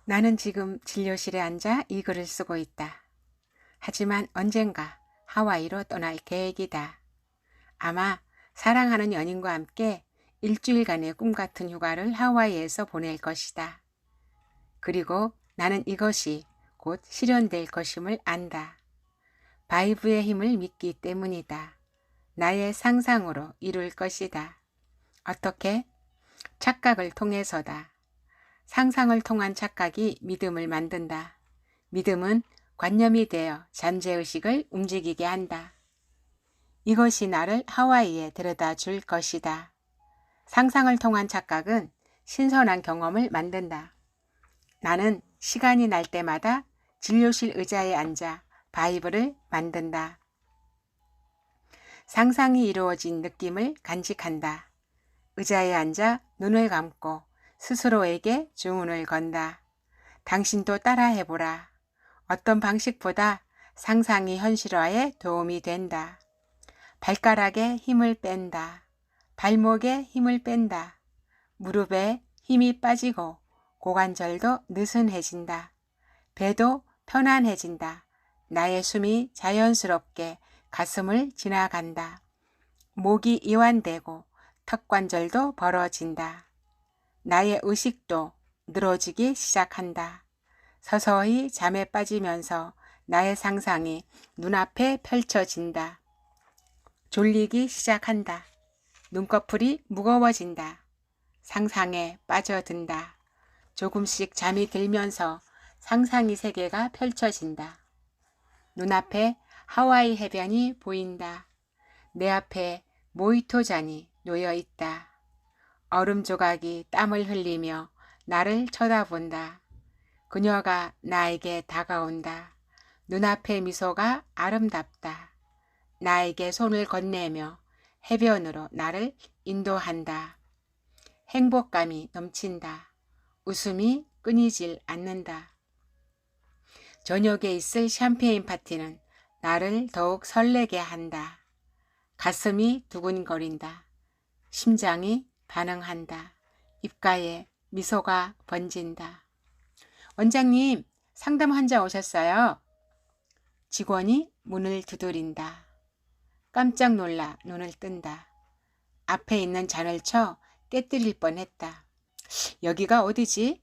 나는 지금 진료실에 앉아 이 글을 쓰고 있다. 하지만 언젠가 하와이로 떠날 계획이다. 아마 사랑하는 연인과 함께 일주일간의 꿈 같은 휴가를 하와이에서 보낼 것이다. 그리고 나는 이것이 곧 실현될 것임을 안다. 바이브의 힘을 믿기 때문이다. 나의 상상으로 이룰 것이다. 어떻게? 착각을 통해서다. 상상을 통한 착각이 믿음을 만든다. 믿음은 관념이 되어 잠재의식을 움직이게 한다. 이것이 나를 하와이에 데려다 줄 것이다. 상상을 통한 착각은 신선한 경험을 만든다. 나는 시간이 날 때마다 진료실 의자에 앉아 바이브를 만든다. 상상이 이루어진 느낌을 간직한다. 의자에 앉아 눈을 감고 스스로에게 주문을 건다. 당신도 따라해보라. 어떤 방식보다 상상이 현실화에 도움이 된다. 발가락에 힘을 뺀다. 발목에 힘을 뺀다. 무릎에 힘이 빠지고 고관절도 느슨해진다. 배도 편안해진다. 나의 숨이 자연스럽게 가슴을 지나간다. 목이 이완되고 턱관절도 벌어진다. 나의 의식도 늘어지기 시작한다. 서서히 잠에 빠지면서 나의 상상이 눈앞에 펼쳐진다. 졸리기 시작한다. 눈꺼풀이 무거워진다. 상상에 빠져든다. 조금씩 잠이 들면서 상상의 세계가 펼쳐진다. 눈앞에 하와이 해변이 보인다. 내 앞에 모히토 잔이 놓여 있다. 얼음 조각이 땀을 흘리며 나를 쳐다본다. 그녀가 나에게 다가온다. 눈앞의 미소가 아름답다. 나에게 손을 건네며 해변으로 나를 인도한다. 행복감이 넘친다. 웃음이 끊이질 않는다. 저녁에 있을 샴페인 파티는 나를 더욱 설레게 한다. 가슴이 두근거린다. 심장이 반응한다. 입가에 미소가 번진다. 원장님, 상담 환자 오셨어요. 직원이 문을 두드린다. 깜짝 놀라 눈을 뜬다. 앞에 있는 잔을 쳐 깨뜨릴 뻔했다. 여기가 어디지?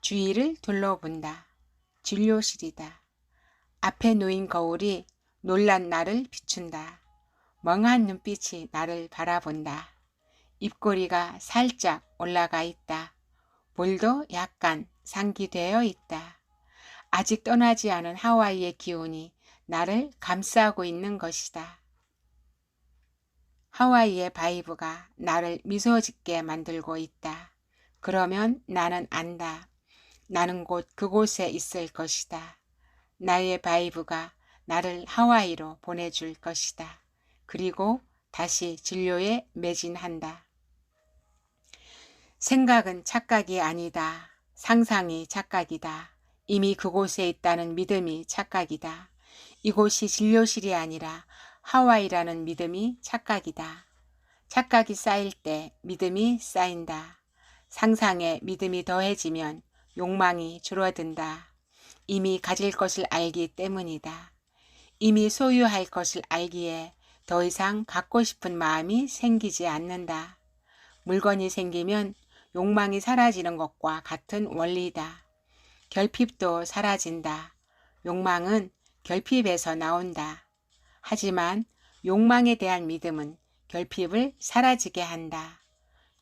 주위를 둘러본다. 진료실이다. 앞에 놓인 거울이 놀란 나를 비춘다. 멍한 눈빛이 나를 바라본다. 입꼬리가 살짝 올라가 있다. 볼도 약간 상기되어 있다. 아직 떠나지 않은 하와이의 기운이 나를 감싸고 있는 것이다. 하와이의 바이브가 나를 미소 짓게 만들고 있다. 그러면 나는 안다. 나는 곧 그곳에 있을 것이다. 나의 바이브가 나를 하와이로 보내줄 것이다. 그리고 다시 진료에 매진한다. 생각은 착각이 아니다. 상상이 착각이다. 이미 그곳에 있다는 믿음이 착각이다. 이곳이 진료실이 아니라 하와이라는 믿음이 착각이다. 착각이 쌓일 때 믿음이 쌓인다. 상상에 믿음이 더해지면 욕망이 줄어든다. 이미 가질 것을 알기 때문이다. 이미 소유할 것을 알기에 더 이상 갖고 싶은 마음이 생기지 않는다. 물건이 생기면 욕망이 사라지는 것과 같은 원리다. 결핍도 사라진다. 욕망은 결핍에서 나온다. 하지만 욕망에 대한 믿음은 결핍을 사라지게 한다.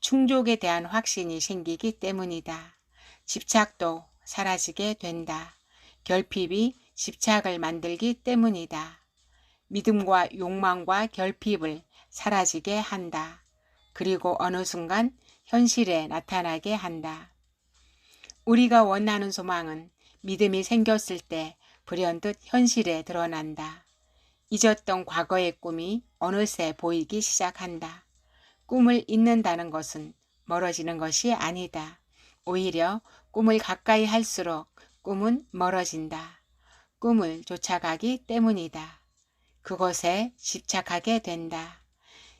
충족에 대한 확신이 생기기 때문이다. 집착도 사라지게 된다. 결핍이 집착을 만들기 때문이다. 믿음과 욕망과 결핍을 사라지게 한다. 그리고 어느 순간 현실에 나타나게 한다. 우리가 원하는 소망은 믿음이 생겼을 때 불현듯 현실에 드러난다. 잊었던 과거의 꿈이 어느새 보이기 시작한다. 꿈을 잊는다는 것은 멀어지는 것이 아니다. 오히려 꿈을 가까이 할수록 꿈은 멀어진다. 꿈을 쫓아가기 때문이다. 그것에 집착하게 된다.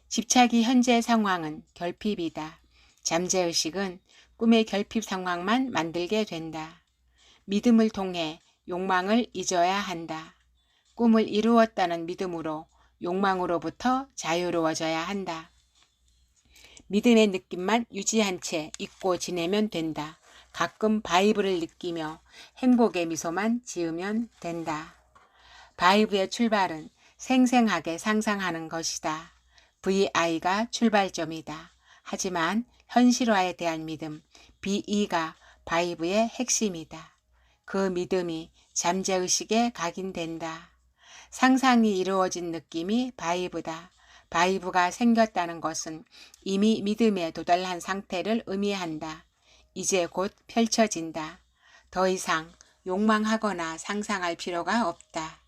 집착이 현재 상황은 결핍이다. 잠재의식은 꿈의 결핍 상황만 만들게 된다. 믿음을 통해 욕망을 잊어야 한다. 꿈을 이루었다는 믿음으로 욕망으로부터 자유로워져야 한다. 믿음의 느낌만 유지한 채 잊고 지내면 된다. 가끔 바이브를 느끼며 행복의 미소만 지으면 된다. 바이브의 출발은 생생하게 상상하는 것이다. VI가 출발점이다. 하지만 현실화에 대한 믿음, BE가 바이브의 핵심이다. 그 믿음이 잠재의식에 각인된다. 상상이 이루어진 느낌이 바이브다. 바이브가 생겼다는 것은 이미 믿음에 도달한 상태를 의미한다. 이제 곧 펼쳐진다. 더 이상 욕망하거나 상상할 필요가 없다.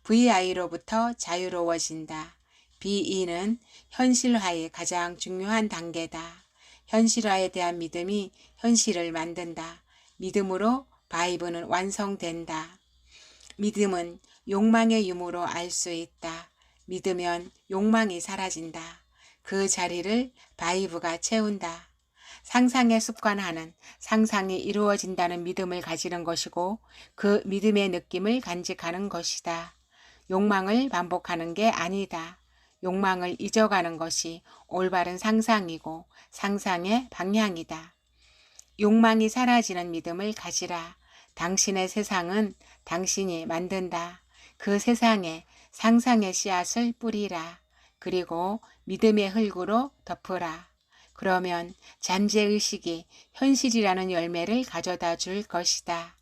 VI로부터 자유로워진다. BE는 현실화의 가장 중요한 단계다. 현실화에 대한 믿음이 현실을 만든다. 믿음으로 바이브는 완성된다. 믿음은 욕망의 유무로 알 수 있다. 믿으면 욕망이 사라진다. 그 자리를 바이브가 채운다. 상상에 습관하는 상상이 이루어진다는 믿음을 가지는 것이고 그 믿음의 느낌을 간직하는 것이다. 욕망을 반복하는 게 아니다. 욕망을 잊어가는 것이 올바른 상상이고 상상의 방향이다. 욕망이 사라지는 믿음을 가지라. 당신의 세상은 당신이 만든다. 그 세상에 상상의 씨앗을 뿌리라. 그리고 믿음의 흙으로 덮으라. 그러면 잠재의식이 현실이라는 열매를 가져다 줄 것이다.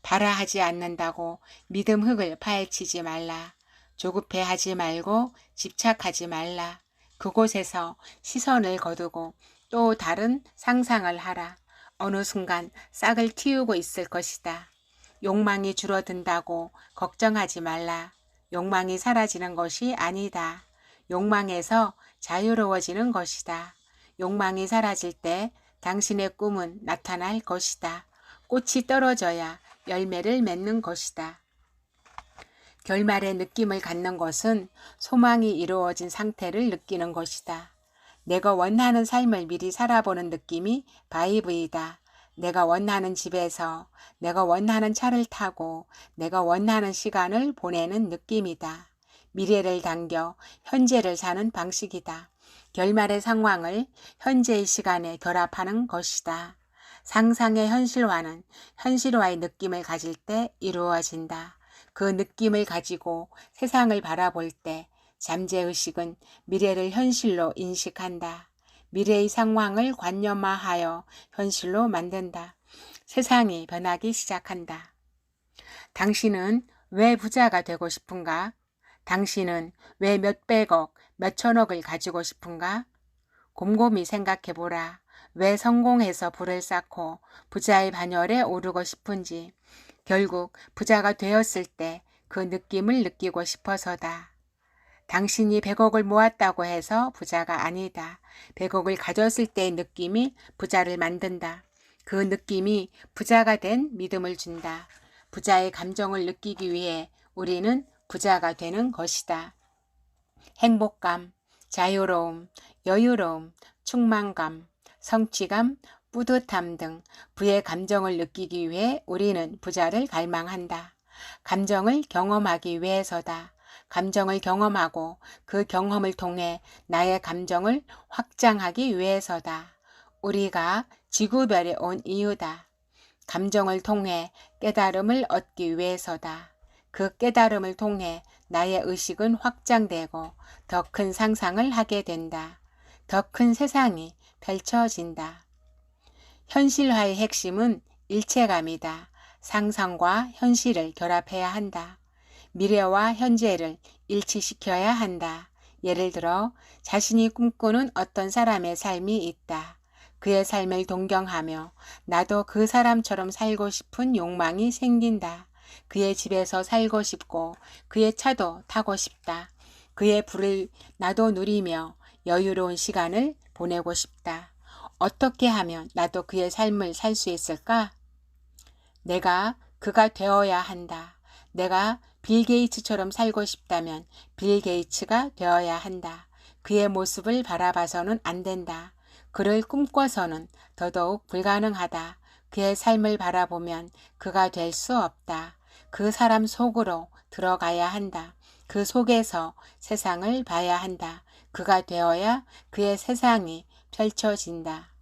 바라 하지 않는다고 믿음 흙을 파헤치지 말라. 조급해하지 말고 집착하지 말라. 그곳에서 시선을 거두고 또 다른 상상을 하라. 어느 순간 싹을 틔우고 있을 것이다. 욕망이 줄어든다고 걱정하지 말라. 욕망이 사라지는 것이 아니다. 욕망에서 자유로워지는 것이다. 욕망이 사라질 때 당신의 꿈은 나타날 것이다. 꽃이 떨어져야 열매를 맺는 것이다. 결말의 느낌을 갖는 것은 소망이 이루어진 상태를 느끼는 것이다. 내가 원하는 삶을 미리 살아보는 느낌이 바이브이다. 내가 원하는 집에서 내가 원하는 차를 타고 내가 원하는 시간을 보내는 느낌이다. 미래를 당겨 현재를 사는 방식이다. 결말의 상황을 현재의 시간에 결합하는 것이다. 상상의 현실화는 현실화의 느낌을 가질 때 이루어진다. 그 느낌을 가지고 세상을 바라볼 때 잠재의식은 미래를 현실로 인식한다. 미래의 상황을 관념화하여 현실로 만든다. 세상이 변하기 시작한다. 당신은 왜 부자가 되고 싶은가? 당신은 왜 몇백억, 몇천억을 가지고 싶은가? 곰곰이 생각해보라. 왜 성공해서 부를 쌓고 부자의 반열에 오르고 싶은지. 결국 부자가 되었을 때 그 느낌을 느끼고 싶어서다. 당신이 100억을 모았다고 해서 부자가 아니다. 100억을 가졌을 때의 느낌이 부자를 만든다. 그 느낌이 부자가 된 믿음을 준다. 부자의 감정을 느끼기 위해 우리는 부자가 되는 것이다. 행복감, 자유로움, 여유로움, 충만감, 성취감, 뿌듯함 등 부의 감정을 느끼기 위해 우리는 부자를 갈망한다. 감정을 경험하기 위해서다. 감정을 경험하고 그 경험을 통해 나의 감정을 확장하기 위해서다. 우리가 지구별에 온 이유다. 감정을 통해 깨달음을 얻기 위해서다. 그 깨달음을 통해 나의 의식은 확장되고 더 큰 상상을 하게 된다. 더 큰 세상이 펼쳐진다. 현실화의 핵심은 일체감이다. 상상과 현실을 결합해야 한다. 미래와 현재를 일치시켜야 한다. 예를 들어 자신이 꿈꾸는 어떤 사람의 삶이 있다. 그의 삶을 동경하며 나도 그 사람처럼 살고 싶은 욕망이 생긴다. 그의 집에서 살고 싶고 그의 차도 타고 싶다. 그의 부를 나도 누리며 여유로운 시간을 보내고 싶다. 어떻게 하면 나도 그의 삶을 살 수 있을까? 내가 그가 되어야 한다. 내가 빌 게이츠처럼 살고 싶다면 빌 게이츠가 되어야 한다. 그의 모습을 바라봐서는 안 된다. 그를 꿈꿔서는 더더욱 불가능하다. 그의 삶을 바라보면 그가 될 수 없다. 그 사람 속으로 들어가야 한다. 그 속에서 세상을 봐야 한다. 그가 되어야 그의 세상이 펼쳐진다.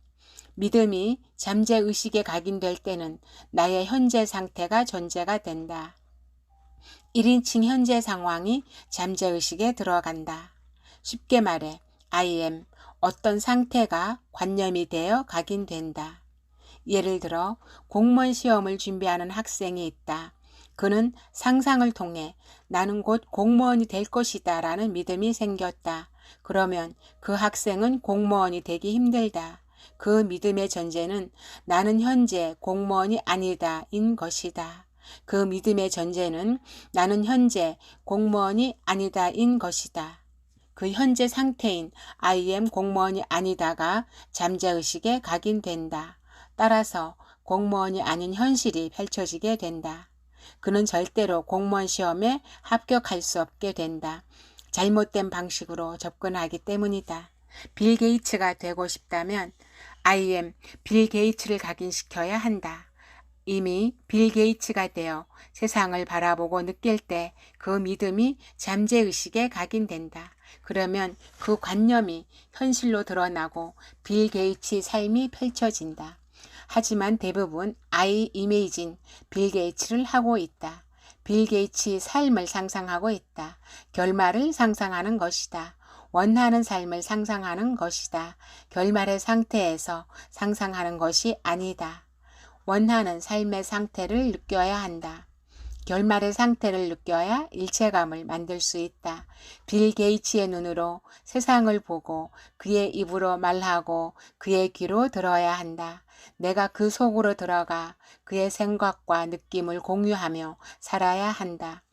믿음이 잠재의식에 각인될 때는 나의 현재 상태가 존재가 된다. 1인칭 현재 상황이 잠재의식에 들어간다. 쉽게 말해 I am 어떤 상태가 관념이 되어 각인된다. 예를 들어 공무원 시험을 준비하는 학생이 있다. 그는 상상을 통해 나는 곧 공무원이 될 것이다 라는 믿음이 생겼다. 그러면 그 학생은 공무원이 되기 힘들다. 그 믿음의 전제는 나는 현재 공무원이 아니다 인 것이다. 그 믿음의 전제는 나는 현재 공무원이 아니다 인 것이다. 그 현재 상태인 I am 공무원이 아니다가 잠재의식에 각인된다. 따라서 공무원이 아닌 현실이 펼쳐지게 된다. 그는 절대로 공무원 시험에 합격할 수 없게 된다. 잘못된 방식으로 접근하기 때문이다. 빌 게이츠가 되고 싶다면 I am 빌 게이츠를 각인시켜야 한다. 이미 빌 게이츠가 되어 세상을 바라보고 느낄 때 그 믿음이 잠재의식에 각인된다. 그러면 그 관념이 현실로 드러나고 빌 게이츠의 삶이 펼쳐진다. 하지만 대부분 I imagine 빌 게이츠를 하고 있다. 빌 게이츠의 삶을 상상하고 있다. 결말을 상상하는 것이다. 원하는 삶을 상상하는 것이다. 결말의 상태에서 상상하는 것이 아니다. 원하는 삶의 상태를 느껴야 한다. 결말의 상태를 느껴야 일체감을 만들 수 있다. 빌 게이츠의 눈으로 세상을 보고 그의 입으로 말하고 그의 귀로 들어야 한다. 내가 그 속으로 들어가 그의 생각과 느낌을 공유하며 살아야 한다.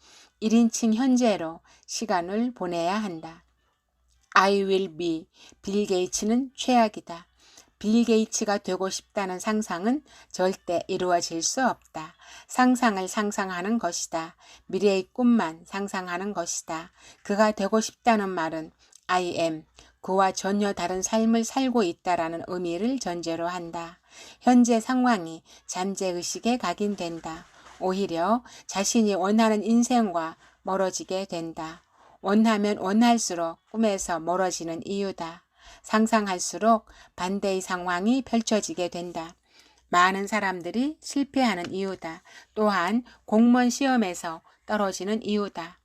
1인칭 현재로 시간을 보내야 한다. I will be 빌 게이츠는 최악이다. 빌 게이츠가 되고 싶다는 상상은 절대 이루어질 수 없다. 상상을 상상하는 것이다. 미래의 꿈만 상상하는 것이다. 그가 되고 싶다는 말은 I am, 그와 전혀 다른 삶을 살고 있다라는 의미를 전제로 한다. 현재 상황이 잠재의식에 각인된다. 오히려 자신이 원하는 인생과 멀어지게 된다. 원하면 원할수록 꿈에서 멀어지는 이유다. 상상할수록 반대의 상황이 펼쳐지게 된다. 많은 사람들이 실패하는 이유다. 또한 공무원 시험에서 떨어지는 이유다.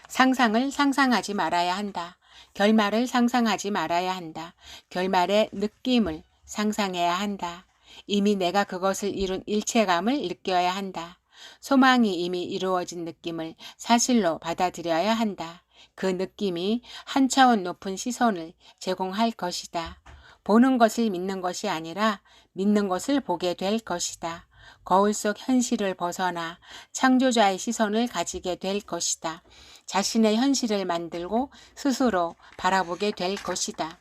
상상을 상상하지 말아야 한다. 결말을 상상하지 말아야 한다. 결말의 느낌을 상상해야 한다. 이미 내가 그것을 이룬 일체감을 느껴야 한다. 소망이 이미 이루어진 느낌을 사실로 받아들여야 한다. 그 느낌이 한 차원 높은 시선을 제공할 것이다. 보는 것을 믿는 것이 아니라 믿는 것을 보게 될 것이다. 거울 속 현실을 벗어나 창조자의 시선을 가지게 될 것이다. 자신의 현실을 만들고 스스로 바라보게 될 것이다.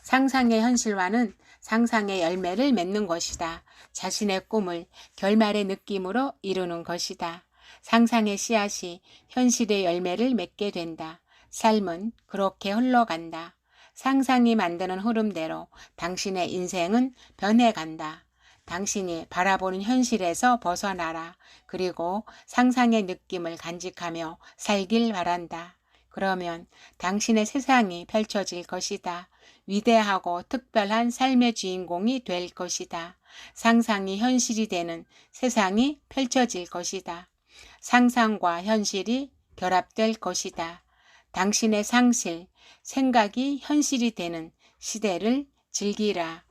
상상의 현실화는 상상의 열매를 맺는 것이다. 자신의 꿈을 결말의 느낌으로 이루는 것이다. 상상의 씨앗이 현실의 열매를 맺게 된다. 삶은 그렇게 흘러간다. 상상이 만드는 흐름대로 당신의 인생은 변해간다. 당신이 바라보는 현실에서 벗어나라. 그리고 상상의 느낌을 간직하며 살길 바란다. 그러면 당신의 세상이 펼쳐질 것이다. 위대하고 특별한 삶의 주인공이 될 것이다. 상상이 현실이 되는 세상이 펼쳐질 것이다. 상상과 현실이 결합될 것이다. 당신의 상실, 생각이 현실이 되는 시대를 즐기라.